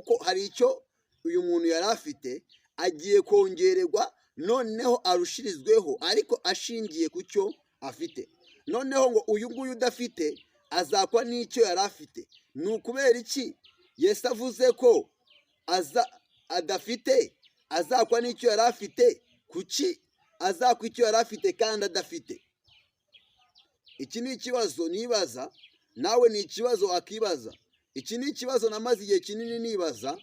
kuko hari icyo uyu muntu yari afite, agiye kongererwa noneho arushirizweho, ariko ashingiye ku cyo afite. Noneho ngo uyu nguyu udafite azakwa n'icyo yari afite. Ni ukubera iki Yesu avuze ko adafite azakwa n'icyo yari afite? Kuki azakwa icyo yari afite kandi adafite? Iki ni ikibazo nibaza, nawe ni ikibazo wakibaza. Iki ni ikibazo namaze igihe kinini nibaza,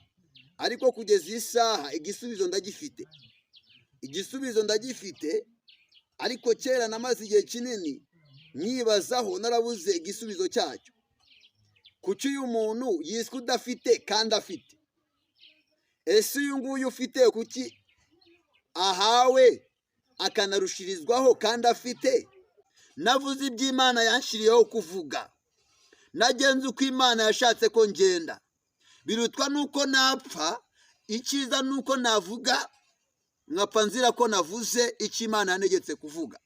ariko kugeza iyi saha igisubizo ndagifite. Igisubizo ndagifite, ariko kera namaze igihe kinini nyibazaho narabuze igisubizo cyacyo. Kuki uyu muntu yiswe udafite kandi afite? Ese uyu nguyu ufite kuki ahawe akanarushirizwaho kandi afite? Navuze iby'Imana yanshiriyeho kuvuga, nagenze uko Imana yashatse ko ngenda. Birutwa nuko napfa, icyiza nuko navuga nkapfa nzira ko navuze icyo Imana yantegetse kuvuga.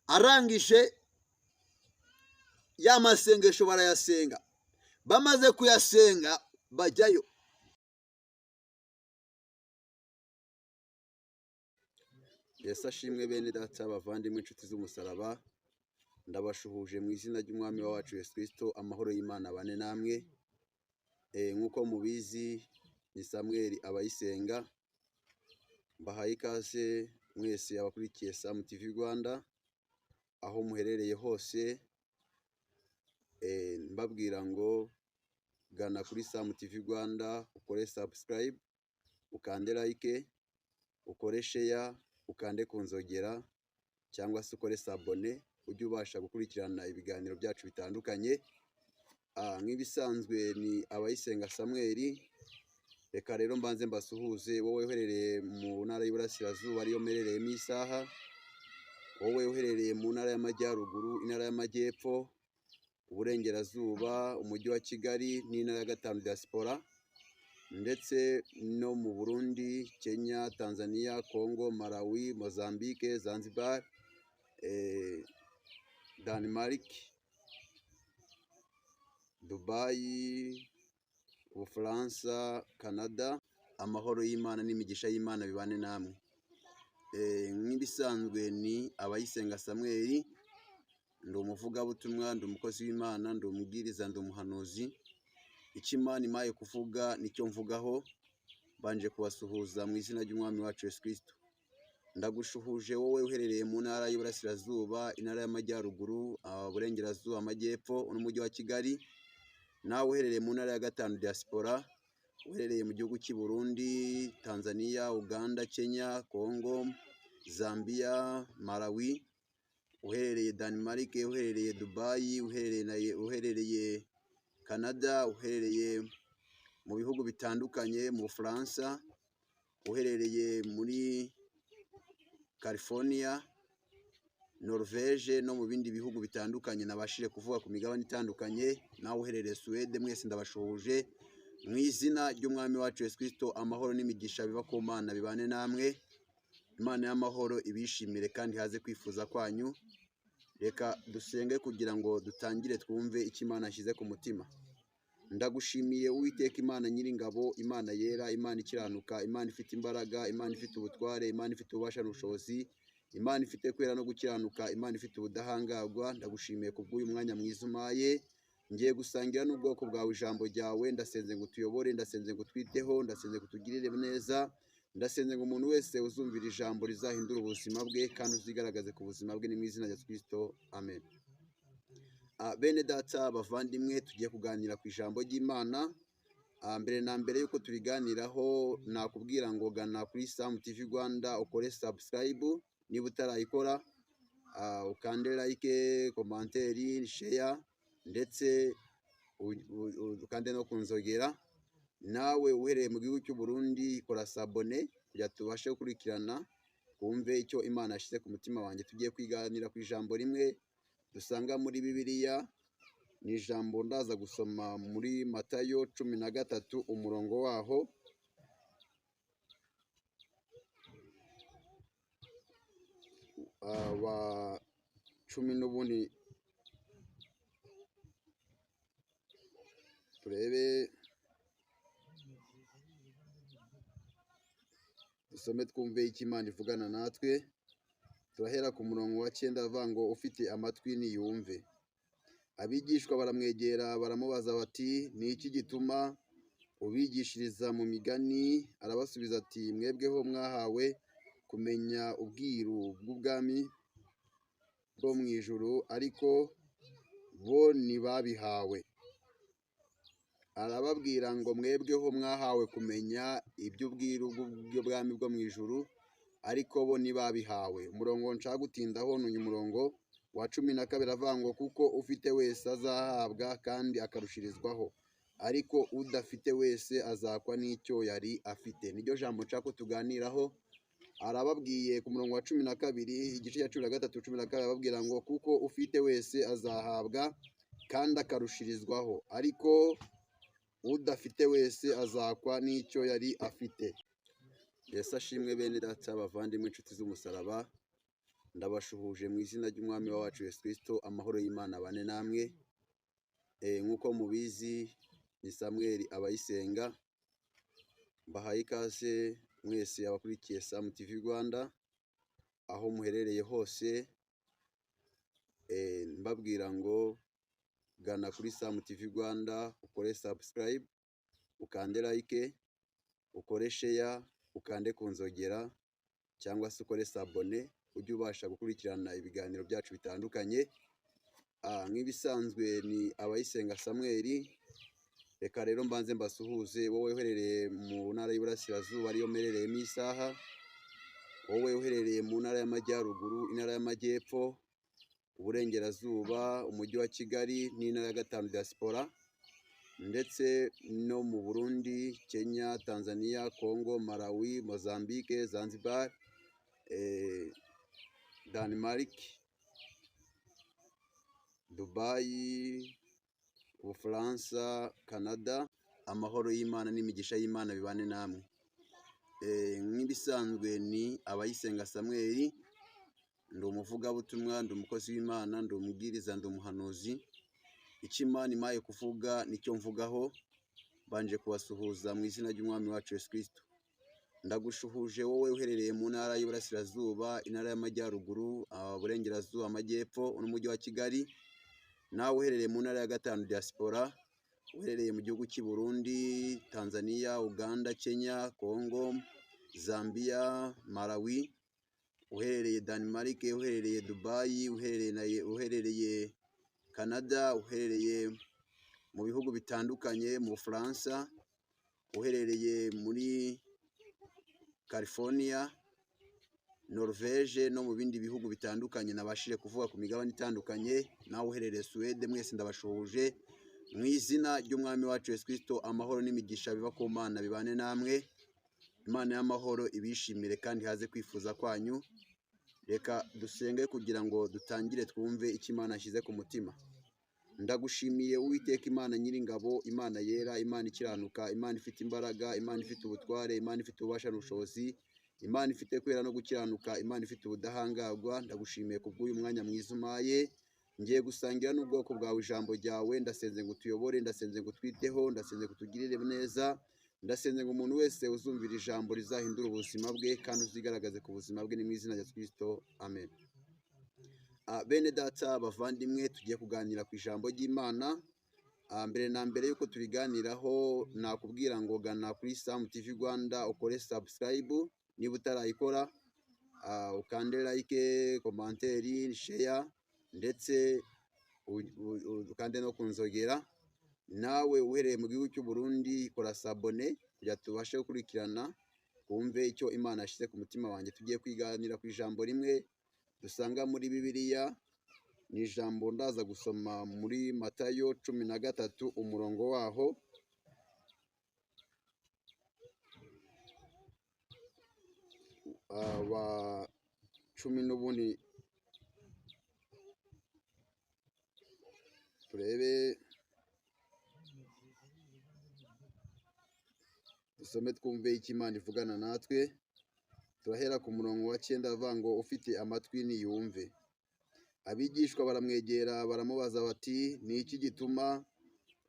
Arangije ya masengesho barayasenga, bamaze kuyasenga bajyayo. Yesu ashimwe bene data, bavandimwe, inshuti z'umusaraba, ndabashuhuje mu izina ry'umwami wacu Yesu Kristo. Amahoro y'Imana abane namwe. Nk'uko mubizi ni Samuel Abayisenga. Mbahaye ikaze mwese abakurikiye Sam TV Rwanda aho muherereye hose, mbabwira ngo gana kuri Sam TV Rwanda, ukore subscribe, ukande like, ukore share, ukande kunzogera, cyangwa se ukore sabone, ujye ubasha gukurikirana ibiganiro byacu bitandukanye. Nk'ibisanzwe ni Abayisenga Samuel. Reka rero mbanze mbasuhuze wowe uherereye mu ntara y'Iburasirazuba ariyo merereyemo isaha, wowe uherereye mu ntara y'Amajyaruguru, intara y'Amajyepfo, Uburengerazuba, umujyi wa Kigali n'intara ya 5 diaspora, ndetse no mu Burundi, Kenya, Tanzania, Congo, Malawi, Mozambique, Zanzibar, Denmark, Dubai, Ubufaransa, Canada. Amahoro y'Imana n'imigisha y'Imana bibane namwe. Nk'ibisanzwe ni Abayisenga Samuel. Ndi umuvugabutumwa, ndi umukozi w'Imana, ndi umubwiriza, ndi umuhanuzi. Icyo Imana impaye kuvuga nicyo mvugaho. Banje kubasuhuza mu izina ry'umwami wacu Yesu Kristo. Ndagushuhuje wowe uherereye mu ntara y'Iburasirazuba, intara y'Amajyaruguru, Uburengerazuba, Amajyepfo n'umujyi wa Kigali. Nawe uherereye mu ntara ya 5 diaspora, uherereye mu gihugu cy'i Burundi, Tanzania, Uganda, Kenya, Congo, Zambia, Malawi, uherereye Denmark, uherereye Dubai, uherereye Canada, uherereye mu bihugu bitandukanye, mu Bufaransa, uherereye muri California, Norvège no mu bindi bihugu bitandukanye nabashije kuvuga ku migabane itandukanye. Nawe uherereye Suède, mwese ndabashuhuje mu izina ry'umwami wacu Yesu Kristo. Amahoro n'imigisha biva ku Mana bibane namwe. Imana y'amahoro ibishimire kandi haze kwifuza kwanyu. Reka dusenge kugira ngo dutangire twumve icyo Imana yashyize ku mutima. Ndagushimiye Uwiteka Imana Nyiringabo, Imana yera, Imana ikiranuka, Imana ifite imbaraga, Imana ifite ubutware, Imana ifite ububasha n'ubushobozi, Imana ifite kwera no gukiranuka, Imana ifite ubudahangarwa. Ndagushimiye kubw'uyu mwanya mwiza umpaye, ngiye gusangira n'ubwoko bwawe ijambo ryawe. Ndasenze ngo utuyobore, ndasenze ngo twiteho, ndasenze ngo tugirire neza, ndasenze ngo umuntu wese uzumvira ijambo rizahindura ubuzima bwe kandi uzigaragaze ku buzima bwe, ni mu izina rya Kristo, amen. Bene data, bavandimwe, tugiye kuganira ku ijambo ry'Imana. Mbere na mbere yuko tubiganiraho, nakubwira ngo gana kuri Sam TV Rwanda, ukore subscribe niba utarayikora, ukande like, commentaire, share, ndetse ukande no kunzogera. Nawe uhereye mu gihugu cy'u Burundi, kora sabone kugira tubashe gukurikirana, kumve icyo Imana yashyize ku mutima wanjye. Tugiye kwiganira ku ijambo rimwe dusanga muri Bibiliya. Ni ijambo ndaza gusoma muri Matayo 13 umurongo waho wa 10 n'ubundi turebe dusome twumve icyo Imana ivugana natwe. Turahera ku murongo wa 9 avuga ngo ufite amatwi niyumve. Abigishwa baramwegera baramubaza bati, ni iki gituma ubigishiriza mu migani? Arabasubiza ati, mwebweho mwahawe kumenya ubwiru bw'ubwami bwo mu ijuru, ariko bo ntibabihawe. Arababwira ngo mwebweho mwahawe kumenya iby'ubwiru bw'ubwami bwo mu ijuru, ariko bo ntibabihawe. Umurongo nshaka gutindaho ni uyu murongo wa 12 avuga ngo kuko ufite wese azahabwa kandi akarushirizwaho, ariko udafite wese azakwa n'icyo yari afite. Niryo jambo nshaka tuganiraho. Arababwiye ku murongo wa 12 igice cya 13 12 arababwira ngo kuko ufite wese azahabwa kandi akarushirizwaho, ariko udafite wese azakwa n'icyo yari afite. Yesu ashimwe bene data bavandimwe inshuti z'umusaraba, ndabashuhuje mu izina ry'umwami wacu Yesu Kristo. Amahoro y'Imana bane namwe. Nk'uko mubizi ni Samuel Abayisenga. Mbahaye ikaze mwese abakurikiye Sam TV Rwanda aho muherereye hose, mbabwira ngo gana kuri Sam TV Rwanda, ukore subscribe, ukande like, ukore share, ukande kunzogera cyangwa se ukore sabone, ujye ubasha gukurikirana ibiganiro byacu bitandukanye. Nk'ibisanzwe ni Abayisenga Samuel. Reka rero mbanze mbasuhuze wowe uherereye mu ntara y'Iburasirazuba ariyo merereyemo isaha, wowe uherereye mu ntara y'Amajyaruguru, intara y'Amajyepfo, Uburengerazuba, umujyi wa Kigali n'intara ya 5 diaspora, ndetse no mu Burundi, Kenya, Tanzania, Congo, Malawi, Mozambique, Zanzibar, Denmark, Dubai, Ubufaransa, Canada. Amahoro y'Imana n'imigisha y'Imana bibane namwe. Nk'ibisanzwe ni Abayisenga Samuel. Ndi umuvugabutumwa, ndi umukozi w'Imana, ndi umubwiriza, ndi umuhanuzi. Icyo Imana imaye kuvuga nicyo mvugaho. Banje kubasuhuza mu izina ry'umwami wacu Yesu Kristo. Ndagushuhuje wowe uherereye mu ntara y'Iburasirazuba, intara y'Amajyaruguru, Uburengerazuba, Amajyepfo n'umujyi wa Kigali. Nawe uherereye mu ntara ya 5 diaspora, uherereye mu gihugu cy'i Burundi, Tanzania, Uganda, Kenya, Congo, Zambia, Malawi, uherereye Denmark, uherereye Dubai, uherereye Canada, uherereye mu bihugu bitandukanye, mu Bufaransa, uherereye muri California, Norvège no mu bindi bihugu bitandukanye nabashije kuvuga ku migabane itandukanye. Nawe uherereye Suède, mwese ndabashuhuje mu izina ry'umwami wacu Yesu Kristo. Amahoro n'imigisha biva ku Mana bibane namwe. Imana y'amahoro ibishimire kandi haze kwifuza kwanyu. Reka dusenge kugira ngo dutangire twumve icyo Imana ashyize ku mutima. Ndagushimiye Uwiteka Imana Nyiringabo, Imana yera, Imana ikiranuka, Imana ifite imbaraga, Imana ifite ubutware, Imana ifite ububasha n'ubushobozi, Imana ifite kwera no gukiranuka, Imana ifite ubudahangarwa. Ndagushimiye kubw'uyu mwanya mwiza umpaye. Ngiye gusangira n'ubwoko bwawe ijambo ryawe. Ndasenze ngo tuyobore, ndasenze ngo twiteho, ndasenze ngo tugirire neza, ndasenze ngo umuntu wese uzumvira ijambo rizahindura ubuzima bwe kandi uzigaragaze ku buzima bwe. Ni mu izina rya Kristo, amen. Bene data bavandimwe, tugiye kuganira ku ijambo ry'Imana. Mbere na mbere yuko tubiganiraho, nakubwira ngo gana kuri Sam TV Rwanda, ukore subscribe niba utarayikora, ukande like, commentaire, share, ndetse ukande no kunzogera. Nawe uhereye mu gihugu cy'u Burundi, kora sabone kugira tubashe gukurikirana kumve icyo Imana yashyize ku mutima wanjye. Tugiye kwiganira ku ijambo rimwe dusanga muri Bibiliya. Ni ijambo ndaza gusoma muri Matayo 13 umurongo waho wa 10 n'ubundi turebe, dusome twumve icyo Imana ivugana natwe. Turahera ku murongo wa 9 avuga ngo ufite amatwi niyumve. Abigishwa baramwegera baramubaza bati, ni iki gituma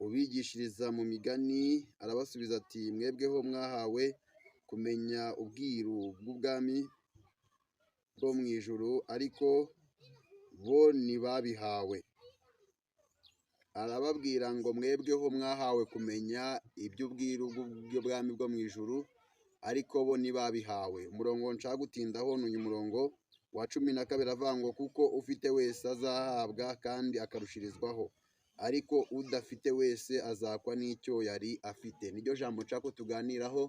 ubigishiriza mu migani? Arabasubiza ati, mwebweho mwahawe kumenya ubwiru bw'ubwami bwo mu ijuru, ariko bo ntibabihawe. Arababwira ngo mwebweho mwahawe kumenya iby'ubwiru bw'ubwami bwo mu ijuru, ariko bo ntibabihawe. Umurongo nshaka gutindaho ni uyu murongo wa 12 avuga ngo kuko ufite wese azahabwa kandi akarushirizwaho, ariko udafite wese azakwa n'icyo yari afite. Niryo jambo nshaka ko tuganiraho.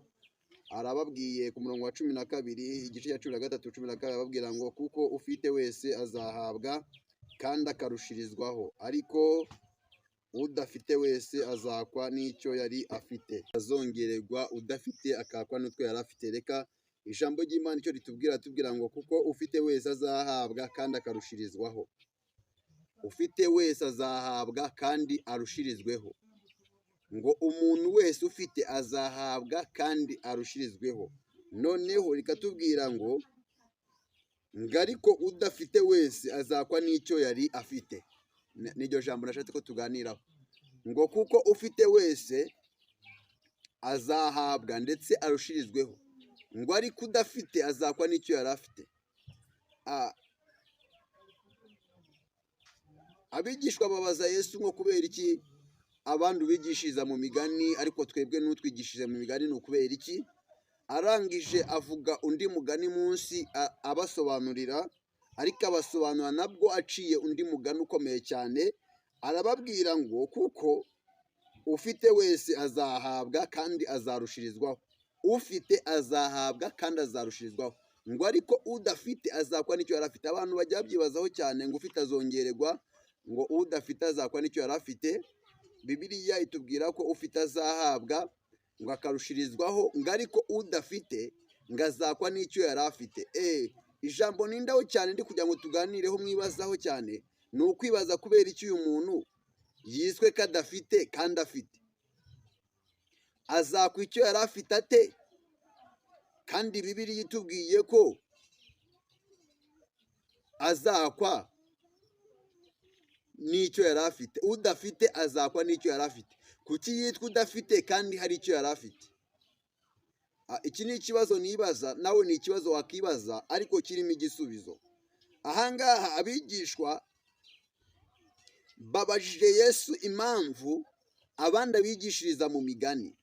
Arababwiye ku murongo wa 12 igice cya 13 12 arababwira ngo kuko ufite wese azahabwa kandi akarushirizwaho, ariko udafite wese azakwa n'icyo yari afite. Azongererwa, udafite akakwa n'utwo yari afite. Reka ijambo ry'Imana icyo ritubwira ngo kuko ufite wese azahabwa kandi akarushirizwaho. Ufite wese azahabwa kandi arushirizweho. Ngo umuntu wese ufite azahabwa kandi arushirizweho. Noneho rikatubwira ngo ariko udafite wese azakwa n'icyo yari afite. Niryo jambo nashatse ko tuganiraho. Ngo kuko ufite wese azahabwa ndetse arushirizweho. Ngo ariko udafite azakwa n'icyo yari afite. Abigishwa babaza Yesu ngo kubera iki abandi ubigishiriza mu migani ariko twebwe n'utwigishije mu migani ni ukubera iki? Arangije avuga undi mugani munsi abasobanurira, ariko abasobanura nabwo aciye undi mugani ukomeye cyane. Arababwira ngo kuko ufite wese azahabwa kandi azarushirizwaho. Ufite azahabwa kandi azarushirizwaho. Ngo ariko udafite azakwa n'icyo yari afite. Abantu bajya babyibazaho cyane ngo ufite azongererwa, ngo udafite azakwa n'icyo yari afite. Bibiliya itubwira ko ufite azahabwa ngo akarushirizwaho, ngo ariko udafite ngo azakwa n'icyo yari afite. Ijambo nindaho cyane ndi kugira ngo tuganireho mwibazaho cyane, ni ukwibaza kubera iki uyu muntu yiswe ko adafite kandi afite. Azakwa icyo yari afite ate? Kandi Bibiliya itubwiye ko azakwa n'icyo yari afite. Udafite azakwa n'icyo yari afite. Kuki yitwa udafite kandi hari icyo yari afite? Iki ni ikibazo nibaza, nawe ni ikibazo wakibaza, ariko kirimo igisubizo. Ahangaha abigishwa babajije Yesu impamvu abandi abigishiriza mu migani.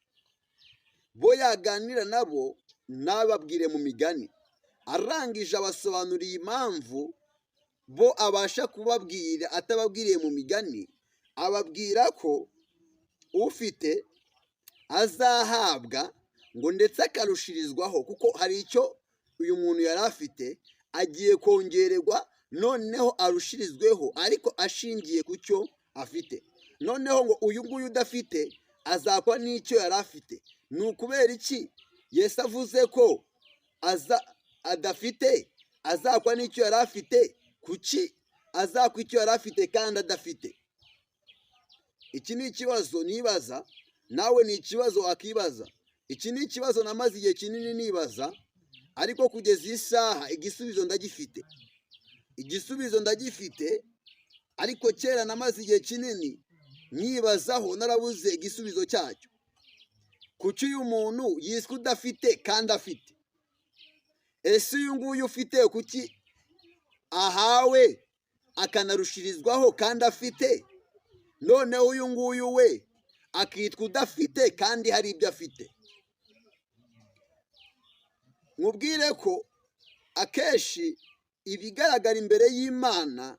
Bo yaganira nabo nababwire mu migani. Arangije abasobanuriye impamvu bo abasha kubabwira atababwiriye mu migani. Ababwira ko ufite azahabwa ngo ndetse akarushirizwaho, kuko hari icyo uyu muntu yari afite agiye kongererwa, noneho arushirizweho, ariko ashingiye ku cyo afite. Noneho ngo uyu nguyu udafite azakwa n'icyo yari afite. Ni ukubera iki Yesu avuze ko adafite azakwa n'icyo yari afite? Kuki azakwa icyo yari afite kandi adafite? Iki ni ikibazo nibaza, nawe ni ikibazo wakibaza. Iki ni ikibazo namaze igihe kinini nibaza, ariko kugeza iyi saha igisubizo ndagifite. Igisubizo ndagifite, ariko kera namaze igihe kinini nyibazaho narabuze igisubizo cyacyo. Kuki uyu muntu yiswe udafite kandi afite? Ese uyu nguyu ufite kuki ahawe akanarushirizwaho kandi afite? Noneho uyu nguyu we akitwa udafite kandi hari ibyo afite. Mubwire ko akenshi ibigaragara imbere y'Imana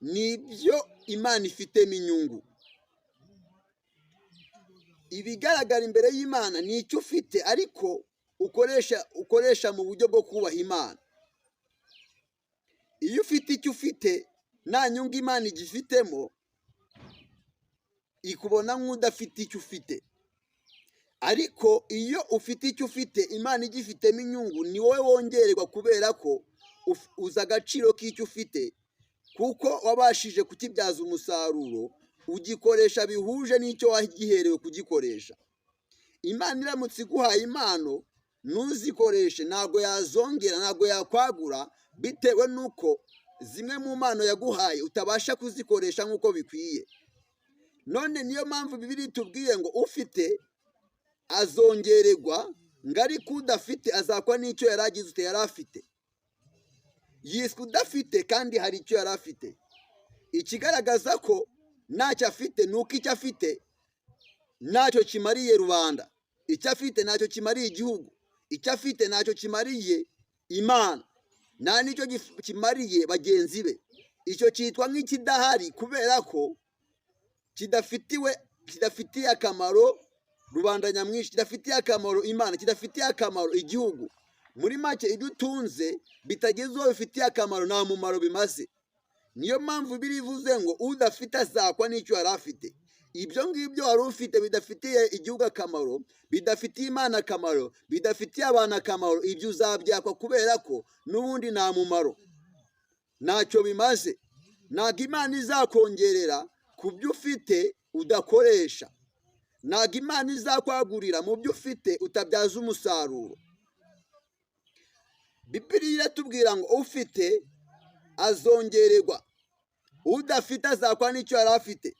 nibyo Imana ifitemo inyungu. Ibigaragara imbere y'Imana ni icyo ufite, ariko ukoresha mu buryo bwo kubaha Imana. Iyo ufite icyo ufite nta nyungu Imana igifitemo, ikubona nk'udafite icyo ufite. Ariko iyo ufite icyo ufite Imana igifitemo inyungu, ni wowe wongererwa kubera ko uzi agaciro k'icyo ufite, kuko wabashije kukibyaza umusaruro, ugikoresha bihuje n'icyo wagiherewe kugikoresha. Imana iramutse iguhaye impano ntuzikoreshe, ntabwo yazongera, ntabwo yakwagura, bitewe n'uko zimwe mu mpano yaguhaye utabasha kuzikoresha nk'uko bikwiye. None niyo mpamvu Bibiliya itubwiye ngo ufite azongererwa, ngo ariko udafite azakwa n'icyo yari agize ute yari afite. Yiswe udafite kandi hari icyo yari afite. Ikigaragaza ko ntacyo afite ni uko icyo afite ntacyo kimariye rubanda, icyo afite ntacyo kimariye igihugu, icyo afite ntacyo kimariye Imana, nta n'icyo kimariye bagenzi be. Icyo cyitwa nk'ikidahari kubera ko kidafitiye akamaro rubanda nyamwinshi, kidafitiye akamaro Imana, kidafitiye akamaro igihugu. Muri make ibyo utunze bitageze uwo bifitiye akamaro nta mumaro bimaze. Niyo mpamvu birivuze ngo udafite azakwa n'icyo yari afite. Ibyo ngibyo wari ufite bidafitiye igihugu akamaro, bidafitiye Imana akamaro, bidafitiye abantu akamaro, ibyo uzabyakwa kubera ko n'ubundi nta mumaro, ntacyo bimaze. Ntabwo Imana izakongerera ku byo ufite udakoresha, ntabwo Imana izakwagurira mu byo ufite utabyaza umusaruro. Bibiliya iratubwira ngo ufite azongererwa, udafite azakwa n'icyo yari afite.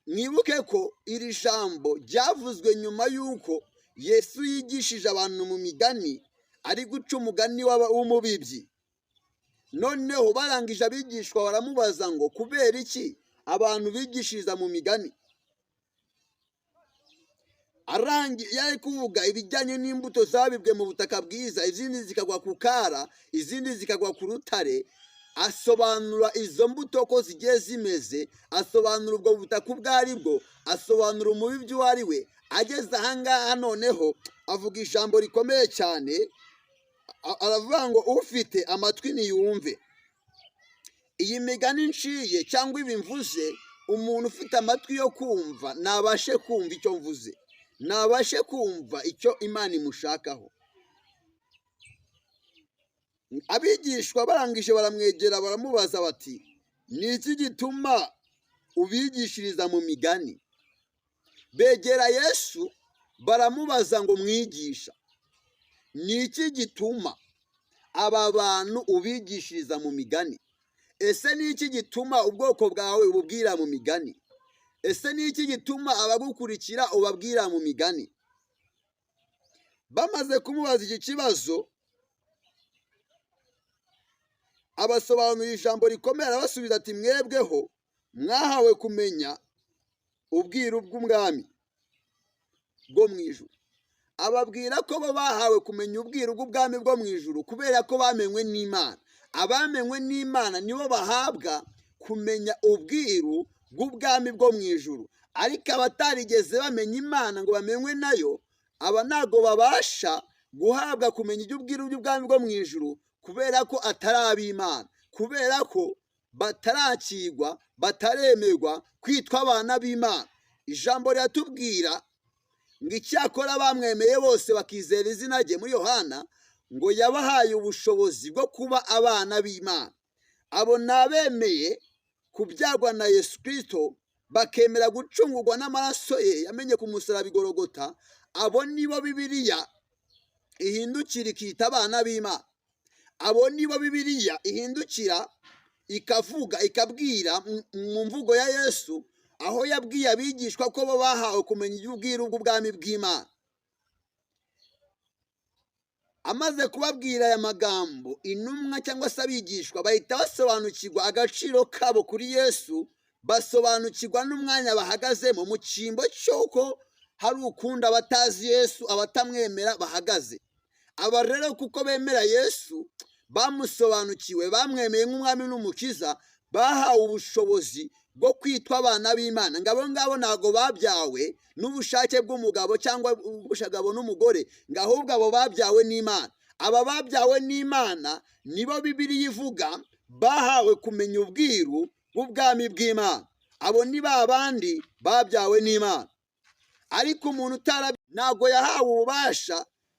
Mwibuke ko iri jambo ryavuzwe nyuma y'uko Yesu yigishije abantu mu migani, ari guca umugani w'umubibyi. Noneho barangije abigishwa baramubaza ngo kubera iki abantu bigishiriza mu migani? Yari kuvuga ibijyanye n'imbuto zabibwe mu butaka bwiza, izindi zikagwa ku kara, izindi zikagwa ku rutare. Asobanura izo mbuto ko zigiye zimeze, asobanura ubwo butaka ubwo ari bwo, asobanura umubibyi uwo ari we. Ageze ahangaha noneho avuga ijambo rikomeye cyane, aravuga ngo ufite amatwi niyumve. Iyi migani nciye cyangwa ibi mvuze, umuntu ufite amatwi yo kumva nabashe kumva icyo mvuze, nabashe kumva icyo Imana imushakaho. Abigishwa barangije baramwegera baramubaza bati ni iki gituma ubigishiriza mu migani? Begera Yesu baramubaza ngo mwigisha, ni iki gituma aba bantu ubigishiriza mu migani? Ese ni iki gituma ubwoko bwawe ububwira mu migani? Ese ni iki gituma abagukurikira ubabwira mu migani? Bamaze kumubaza iki kibazo, abasobanurira ijambo rikomeye, arabasubiza ati mwebweho mwahawe kumenya ubwiru bw'ubwami bwo mu ijuru. Ababwira ko bo bahawe kumenya ubwiru bw'ubwami bwo mu ijuru kubera ko bamenywe n'Imana. Abamenywe n'Imana nibo bahabwa kumenya ubwiru bw'ubwami bwo mu ijuru, ariko abatarigeze bamenya Imana ngo bamenywe nayo, aba ntago babasha guhabwa kumenya iby'ubwiru bw'ubwami bwo mu ijuru kubera ko atari ab'Imana, kubera ko batarakirwa, bataremerwa kwitwa abana b'Imana. Ijambo riratubwira ngo icyakora bamwemeye bose bakizera izina rye muri Yohana, ngo yabahaye ubushobozi bwo kuba abana b'Imana. Abo ni abemeye kubyagwa na Yesu Kristo, bakemera gucungurwa n'amaraso ye yamenye ku musaraba i Gologota. Abo nibo Bibiliya ihindukira ikita abana b'Imana. Abo nibo Bibiliya ihindukira ikavuga ikabwira mu mvugo ya Yesu, aho yabwiye abigishwa ko bo bahawe kumenya iby'ubwiru bw'ubwami bw'Imana. Amaze kubabwira aya magambo, intumwa cyangwa se abigishwa bahita basobanukirwa agaciro kabo kuri Yesu, basobanukirwa n'umwanya bahagazemo mu cyimbo cy'uko hari ukunda abatazi Yesu, abatamwemera bahagaze. Aba rero kuko bemera Yesu, bamusobanukiwe, bamwemeye nk'umwami n'umukiza, bahawe ubushobozi bwo kwitwa abana b'Imana. Ngabo ntago babyawe n'ubushake bw'umugabo cyangwa ubushagabo n'umugore, ngo ahubwo abo babyawe n'Imana. Aba babyawe n'Imana nibo Bibiliya ivuga bahawe kumenya ubwiru bw'ubwami bw'Imana. Abo ni ba bandi babyawe n'Imana. Ariko umuntu ntago yahawe ububasha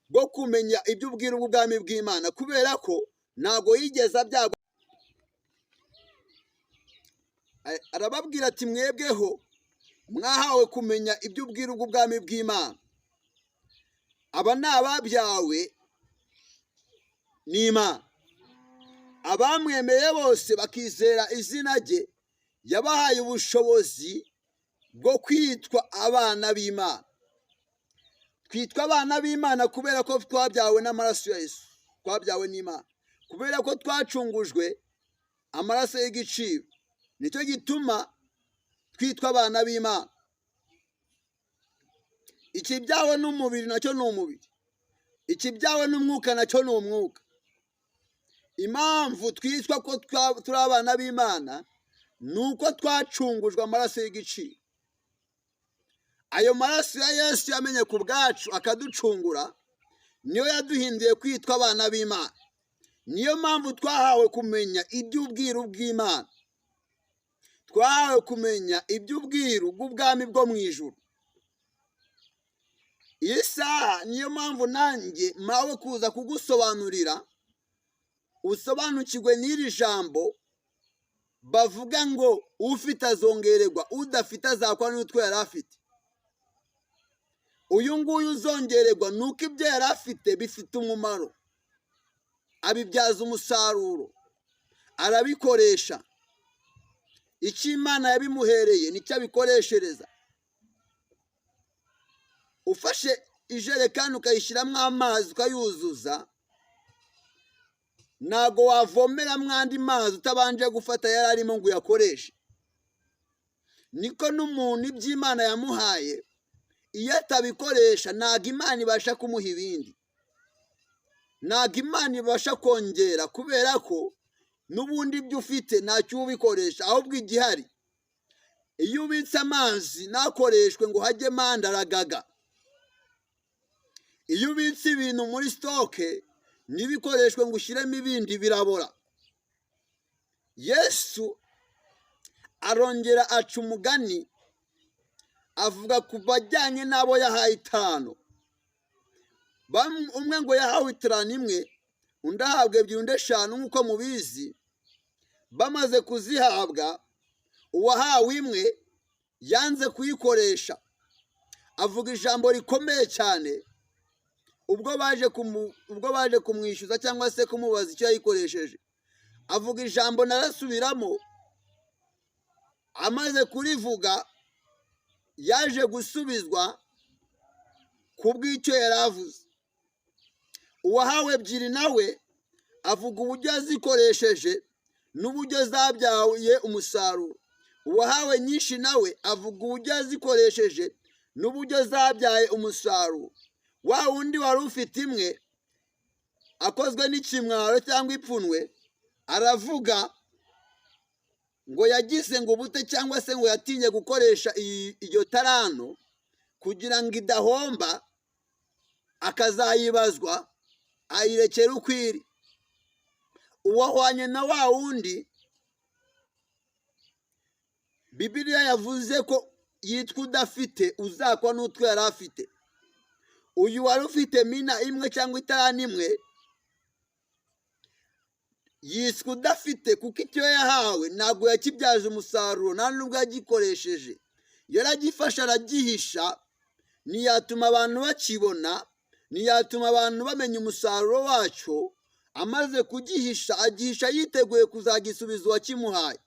bwo kumenya iby'ubwiru bw'ubwami bw'Imana kubera ko ntago yigeze abyagwa. Arababwira ati mwebweho mwahawe kumenya iby'ubwiru bw'ubwami bw'Imana. Aba ni ababyawe n'Imana. Abamwemeye bose bakizera izina rye, yabahaye ubushobozi bwo kwitwa abana b'Imana. twitwa abana b'Imana kubera ko twabyawe n'amaraso ya Yesu, twabyawe n'Imana, kubera ko twacungujwe amaraso y'igiciro, nicyo gituma twitwa abana b'Imana. Ikibyawe n'umubiri nacyo ni umubiri, ikibyawe n'umwuka nacyo ni umwuka. Impamvu twitwa ko turi abana b'Imana ni uko twacungujwe amaraso y'igiciro. Ayo maraso ya Yesu yamenye ku bwacu akaducungura, niyo yaduhinduye kwitwa abana b'Imana. Niyo mpamvu twahawe kumenya iby'ubwiru bw'Imana, twahawe kumenya iby'ubwiru bw'ubwami bwo mu ijuru. Iyi saha niyo mpamvu nanjye mpawe kuza kugusobanurira, usobanukirwe n'iri jambo bavuga ngo ufite azongererwa, udafite azakwa n'utwo yari afite. Uyu nguyu uzongererwa nuko ibyo yari afite bifite umumaro, abibyaza umusaruro, arabikoresha. Icyo Imana yabimuhereye nicyo abikoreshereza. Ufashe ijerekani ukayishyiramo amazi ukayuzuza, ntago wavomeramo andi mazi utabanje gufata yari arimo ngo uyakoreshe. Niko n'umuntu iby'Imana yamuhaye, iyo atabikoresha ntago Imana ibasha kumuha ibindi, ntago Imana ibasha kongera, kubera ko n'ubundi ibyo ufite ntacyo ubikoresha, ahubwo igihari iyo ubitse amazi ntakoreshwe ngo hajyemo andi aragaga. Iyo ubitse ibintu muri sitoke ntibikoreshwe ngo ushyiremo ibindi birabora. Yesu arongera aca umugani avuga ku bajyanye n'abo yahaye itanu. Umwe ngo yahawe itanu imwe, undi ahabwa ebyiri, undi eshanu nk'uko mubizi. Bamaze kuzihabwa, uwahawe imwe yanze kuyikoresha, avuga ijambo rikomeye cyane. Ubwo baje kumwishyuza cyangwa se kumubaza icyo yayikoresheje, avuga ijambo narasubiramo. Amaze kurivuga yaje gusubizwa ku bw'icyo yari avuze. Uwahawe ebyiri nawe avuga uburyo yazikoresheje n'uburyo zabyaye umusaruro. Uwahawe nyinshi nawe avuga uburyo yazikoresheje n'uburyo zabyaye umusaruro. Wa wundi wari ufite imwe akozwe n'ikimwaro cyangwa ipfunwe, aravuga ngo yagize ngo ubute cyangwa se ngo yatinye gukoresha iyo tarano kugira ngo idahomba, akazayibazwa ayirekera uko iri. Uwahwanye na wa wundi Bibiliya yavuze ko yitwa udafite uzakwa n'utwo yari afite. Uyu wari ufite mina imwe cyangwa itarani imwe yiswe udafite, kuko icyo yahawe ntabwo yakibyaje umusaruro, nta nubwo yagikoresheje. Yaragifashe aragihisha, ntiyatuma abantu bakibona, ntiyatuma abantu bamenya umusaruro wacyo. Amaze kugihisha, agihisha yiteguye kuzagisubiza uwakimuhaye.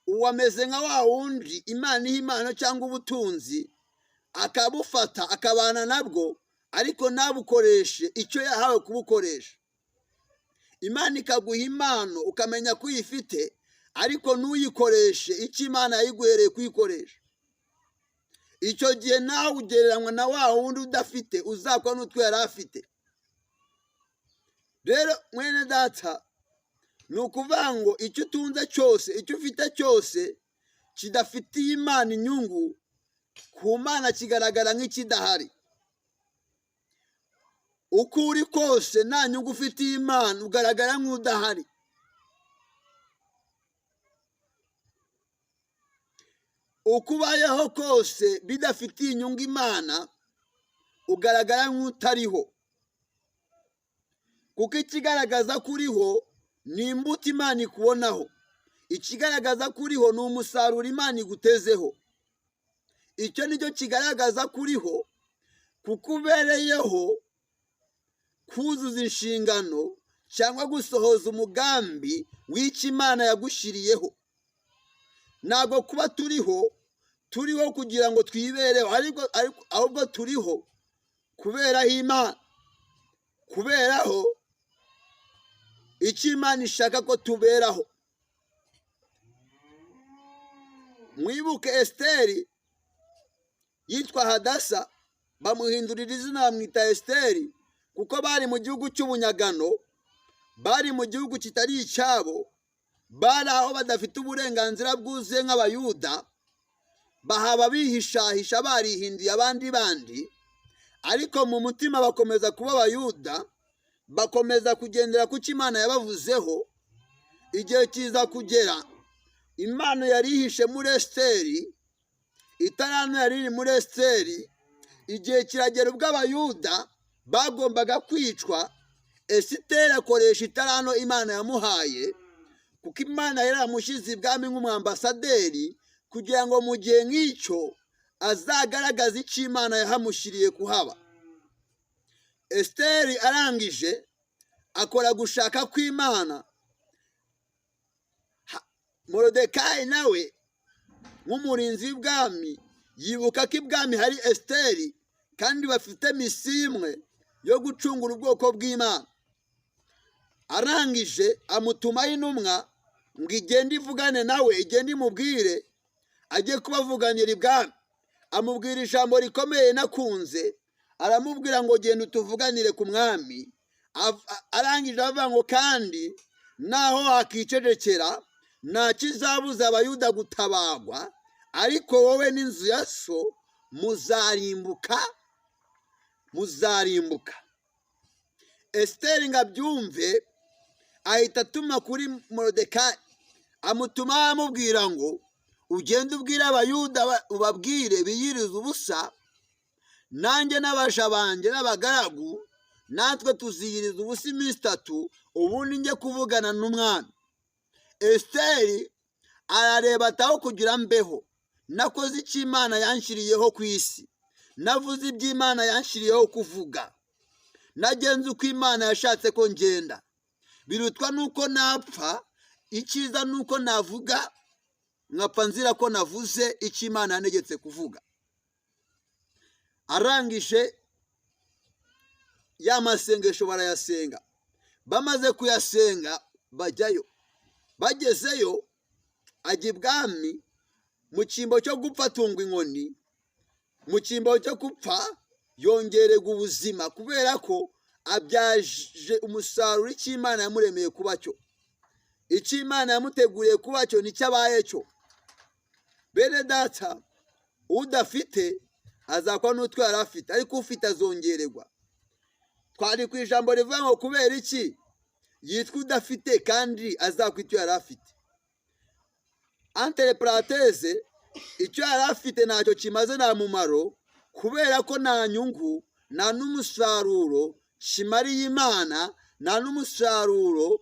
Uwameze nka wa wundi Imana iha impano cyangwa ubutunzi, akabufata akabana nabwo, ariko ntabukoreshe icyo yahawe kubukoresha. Imana ikaguha impano ukamenya ko uyifite, ariko ntuyikoreshe icyo Imana yayiguhereye kuyikoresha. Icyo gihe nawe ugereranywa na wa wundi udafite uzakwa n'utwo yari afite. Rero mwene data, ni ukuvuga ngo icyo utunze cyose, icyo ufite cyose kidafitiye Imana inyungu, ku Mana kigaragara nk'ikidahari. Uko uri kose nta nyungu ufitiye Imana, ugaragara nk'udahari. Uko ubayeho kose bidafitiye inyungu Imana, ugaragara nk'utariho. Kuko ikigaragaza ko uriho ni imbuto Imana ikubonaho. Ikigaragaza ko uriho ni umusaruro Imana igutezeho. Icyo nicyo kigaragaza ko uriho, kuko ubereyeho kuzuza inshingano cyangwa gusohoza umugambi w'icyo Imana yagushyiriyeho. Ntabwo kuba turiho kugira ngo twibereho, ahubwo turiho kuberaho Imana, kuberaho icyo Imana ishaka ko tuberaho. Mwibuke Esiteri yitwa Hadasa, bamuhindurira izina bamwita Esiteri kuko bari mu gihugu cy'ubunyagano, bari mu gihugu kitari icyabo, bari aho badafite uburenganzira bwuzuye nk'abayuda, bahaba bihishahisha barihinduye abandi bandi, ariko mu mutima bakomeza kuba abayuda, bakomeza kugendera ku cyo Imana yabavuzeho. Igihe kiza kugera, Imana yari ihishe muri Esiteri, itarano yari iri muri Esiteri, igihe kiragera ubwo abayuda bagombaga kwicwa. Esiteri akoresha itarano Imana yamuhaye, kuko Imana yari yaramushyize ibwami nk'umwambasaderi, kugira ngo mu gihe nk'icyo azagaragaze icyo Imana yahamushyiriye kuhaba. Esiteri arangije akora gushaka kw'Imana. Moridekayi nawe nk'umurinzi w'ibwami yibuka ko ibwami hari Esiteri kandi bafite misiyo imwe yo gucungura ubwoko bw'Imana. Arangije amutumaho intumwa ngo igende ivugane nawe, igende imubwire, ajye kubavuganira ibwami. Amubwira ijambo rikomeye nakunze, aramubwira ngo genda utuvuganire ku mwami. Arangije avuga ngo kandi naho hakicecekera nta kizabuza abayuda gutabagwa, ariko wowe n'inzu ya so muzarimbuka, muzarimbuka. Esiteri ngo abyumve, ahita atuma kuri Moridekayi, amutuma amubwira ngo ugende ubwire abayuda ubabwire biyirize ubusa, nanjye n'abaja banjye n'abagaragu natwe tuziyiriza ubusa iminsi 3, ubundi njye kuvugana n'umwami. Esiteri arareba ataho kugira mbeho, nakoze icyo Imana yanshiriyeho ku isi, navuze ibyo Imana yanshiriyeho kuvuga, nagenze uko Imana yashatse ko ngenda. Birutwa nuko napfa, icyiza nuko navuga nkapfa nzira ko navuze icyo Imana yantegetse kuvuga. Arangije ya masengesho barayasenga, bamaze kuyasenga bajyayo. Bagezeyo ajya ibwami, mu cyimbo cyo gupfa atungwa inkoni, mu cyimbo cyo gupfa yongererwa ubuzima, kubera ko abyaje umusaruro icyo Imana yamuremeye kuba cyo, icyo Imana yamuteguriye kuba cyo nicyo abaye cyo. Bene data, udafite azakwa n'utwo yari afite, ariko ufite azongererwa. Twari ku ijambo rivuga ngo kubera iki yitwa udafite kandi azakwa icyo yari afite. Entre parenthèse, icyo yari afite ntacyo kimaze, nta mumaro, kubera ko nta nyungu, nta n'umusaruro kimariye Imana, nta n'umusaruro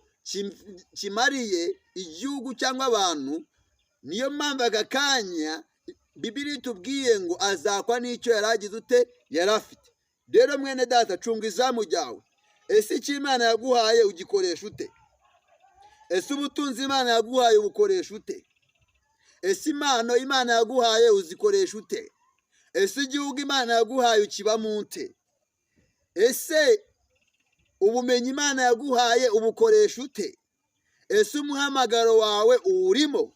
kimariye igihugu cyangwa abantu. Niyo mpamvu aka kanya Bibiliya itubwiye ngo azakwa n'icyo yari agize ute, yari afite. Rero mwene data, cunga izamu ryawe. Ese icyo Imana yaguhaye ugikoresha ute? Ese ubutunzi Imana yaguhaye ubukoresha ute? Ese impano Imana yaguhaye uzikoresha ute? Ese igihugu Imana yaguhaye ukibamo ute? Ese ubumenyi Imana yaguhaye ubukoresha ute? Ese umuhamagaro wawe uwurimo?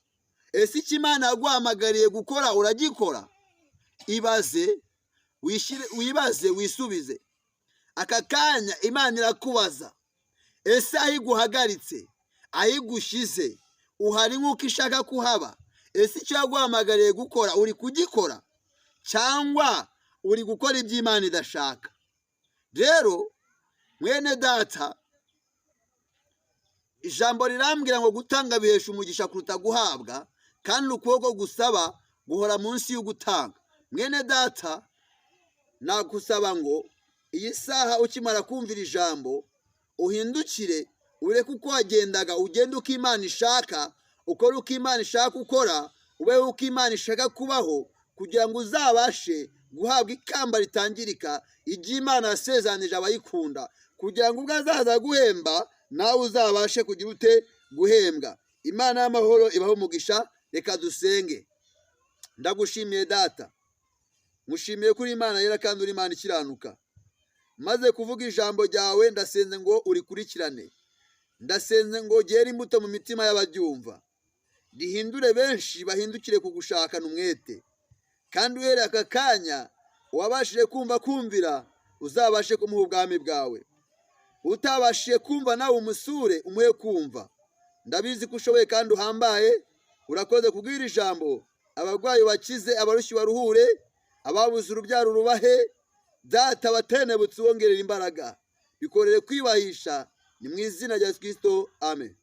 Ese icyo Imana yaguhamagariye gukora uragikora? Ibaze, wibaze, wisubize. Aka kanya Imana irakubaza, ese aho iguhagaritse, aho igushize, uhari nk'uko ishaka kuhaba? Ese icyo yaguhamagariye gukora uri kugikora, cyangwa uri gukora ibyo Imana idashaka? Rero mwene data, ijambo rirambwira ngo gutanga bihesha umugisha kuruta guhabwa, kandi ukuboko gusaba guhora munsi y'ugutanga. Mwene data, nagusaba ngo iyi saha ukimara kumvira ijambo uhindukire, ureke uko wagendaga, ugende uko Imana ishaka, ukore uko Imana ishaka ukora, ubeho uko Imana ishaka kubaho, kugira ngo uzabashe guhabwa ikamba ritangirika igihe Imana yasezanije abayikunda, kugira ngo ubwo azaza guhemba nawe uzabashe kugira ute, guhembwa. Imana y'amahoro ibaho umugisha. Reka dusenge. Ndagushimiye data, ngushimiye kuri Imana yera kandi uri Imana ikiranuka. maze kuvuga ijambo ryawe, ndasenze ngo urikurikirane, ndasenze ngo ryere imbuto mu mitima y'abaryumva, rihindure benshi bahindukire kugushakana umwete, kandi uhereye aka kanya uwabashije kumvira uzabashe kumuha ubwami bwawe, utabashije kumva nawe umusure umuhe kumva. Ndabizi ko ushoboye kandi uhambaye. Urakoze kubwira ijambo, abarwayi bakize, abarushye baruhure, ababuze urubyaro rubahe, data batenebutse wongerera imbaraga, bikorere kwibahisha, ni mu izina rya Kristo, amen.